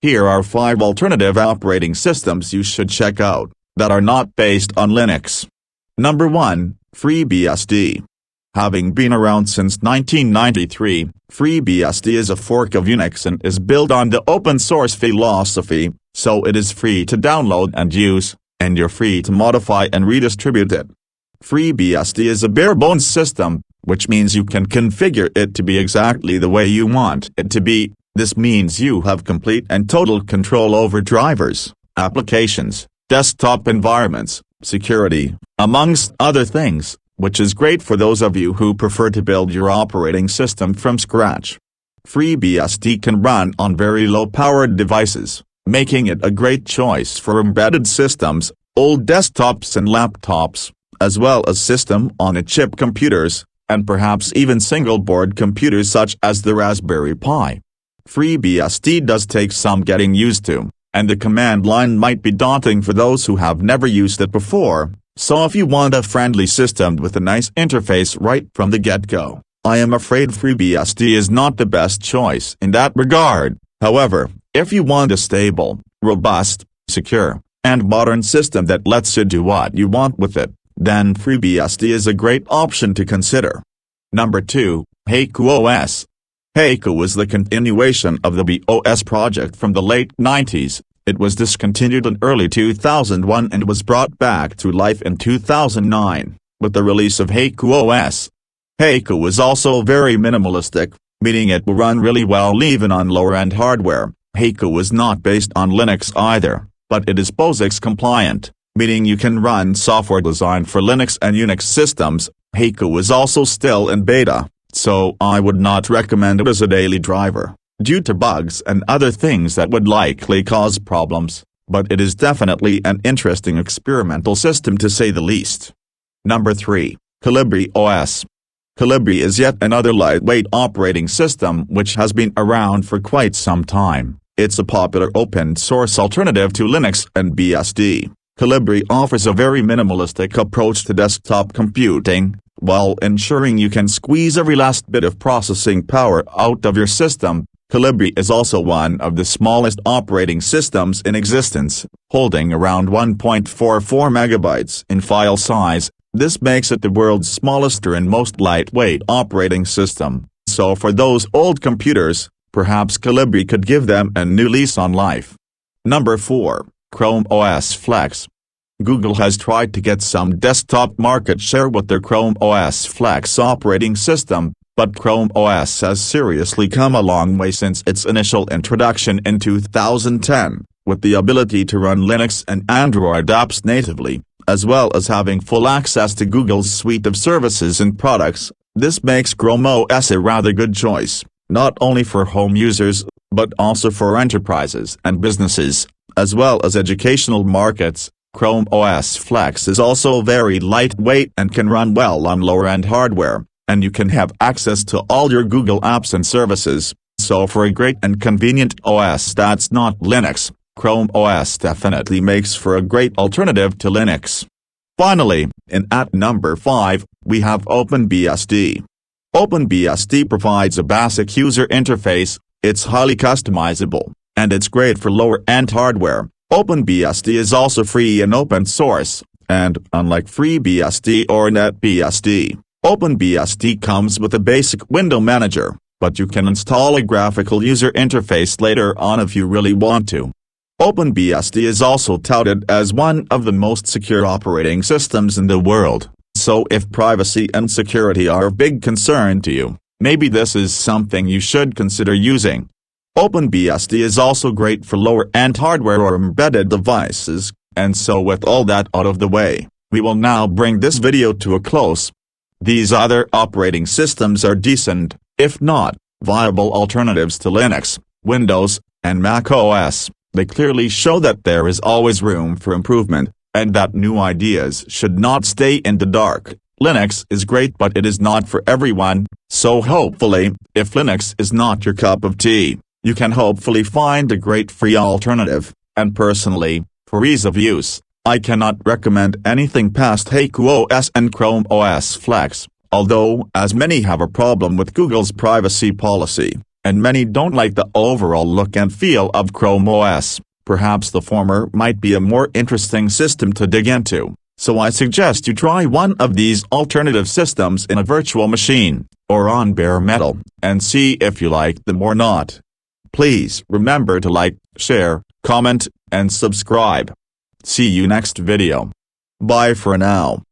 Here are 5 alternative operating systems you should check out, that are not based on Linux. Number 1, FreeBSD. Having been around since 1993, FreeBSD is a fork of Unix and is built on the open source philosophy, so it is free to download and use, and you're free to modify and redistribute it. FreeBSD is a bare-bones system, which means you can configure it to be exactly the way you want it to be. This means you have complete and total control over drivers, applications, desktop environments, security, amongst other things, which is great for those of you who prefer to build your operating system from scratch. FreeBSD can run on very low-powered devices, making it a great choice for embedded systems, old desktops and laptops, as well as system-on-a-chip computers, and perhaps even single-board computers such as the Raspberry Pi. FreeBSD does take some getting used to, and the command line might be daunting for those who have never used it before, so if you want a friendly system with a nice interface right from the get-go, I am afraid FreeBSD is not the best choice in that regard. However, if you want a stable, robust, secure, and modern system that lets you do what you want with it, then FreeBSD is a great option to consider. Number 2, Haiku OS. Haiku is the continuation of the OS project from the late 90s. It was discontinued in early 2001 and was brought back to life in 2009, with the release of Haiku OS. Haiku is also very minimalistic, meaning it will run really well even on lower-end hardware. Haiku is not based on Linux either, but it is POSIX compliant, meaning you can run software designed for Linux and Unix systems. Haiku is also still in beta, so I would not recommend it as a daily driver, due to bugs and other things that would likely cause problems, but it is definitely an interesting experimental system to say the least. Number 3, Calibri OS. Calibri is yet another lightweight operating system which has been around for quite some time. It's a popular open-source alternative to Linux and BSD. Calibri offers a very minimalistic approach to desktop computing, while ensuring you can squeeze every last bit of processing power out of your system. Calibri is also one of the smallest operating systems in existence, holding around 1.44 megabytes in file size. This makes it the world's smallest and most lightweight operating system, so for those old computers, perhaps Calibri could give them a new lease on life. Number 4, ChromeOS Flex. Google has tried to get some desktop market share with their ChromeOS Flex operating system, but ChromeOS has seriously come a long way since its initial introduction in 2010, with the ability to run Linux and Android apps natively, as well as having full access to Google's suite of services and products. This makes ChromeOS a rather good choice, not only for home users, but also for enterprises and businesses, as well as educational markets. ChromeOS Flex is also very lightweight and can run well on lower-end hardware, and you can have access to all your Google apps and services, so for a great and convenient OS that's not Linux, ChromeOS definitely makes for a great alternative to Linux. Finally, at number 5, we have OpenBSD. OpenBSD provides a basic user interface, it's highly customizable, and it's great for lower-end hardware. OpenBSD is also free and open source, and unlike FreeBSD or NetBSD, OpenBSD comes with a basic window manager, but you can install a graphical user interface later on if you really want to. OpenBSD is also touted as one of the most secure operating systems in the world, so if privacy and security are a big concern to you, maybe this is something you should consider using. OpenBSD is also great for lower-end hardware or embedded devices, and so with all that out of the way, we will now bring this video to a close. These other operating systems are decent, if not viable alternatives to Linux, Windows, and Mac OS. They clearly show that there is always room for improvement, and that new ideas should not stay in the dark. Linux is great, but it is not for everyone, so hopefully, if Linux is not your cup of tea, you can hopefully find a great free alternative, and personally, for ease of use, I cannot recommend anything past Haiku OS and ChromeOS Flex, although as many have a problem with Google's privacy policy, and many don't like the overall look and feel of ChromeOS. Perhaps the former might be a more interesting system to dig into, so I suggest you try one of these alternative systems in a virtual machine, or on bare metal, and see if you like them or not. Please remember to like, share, comment, and subscribe. See you next video. Bye for now.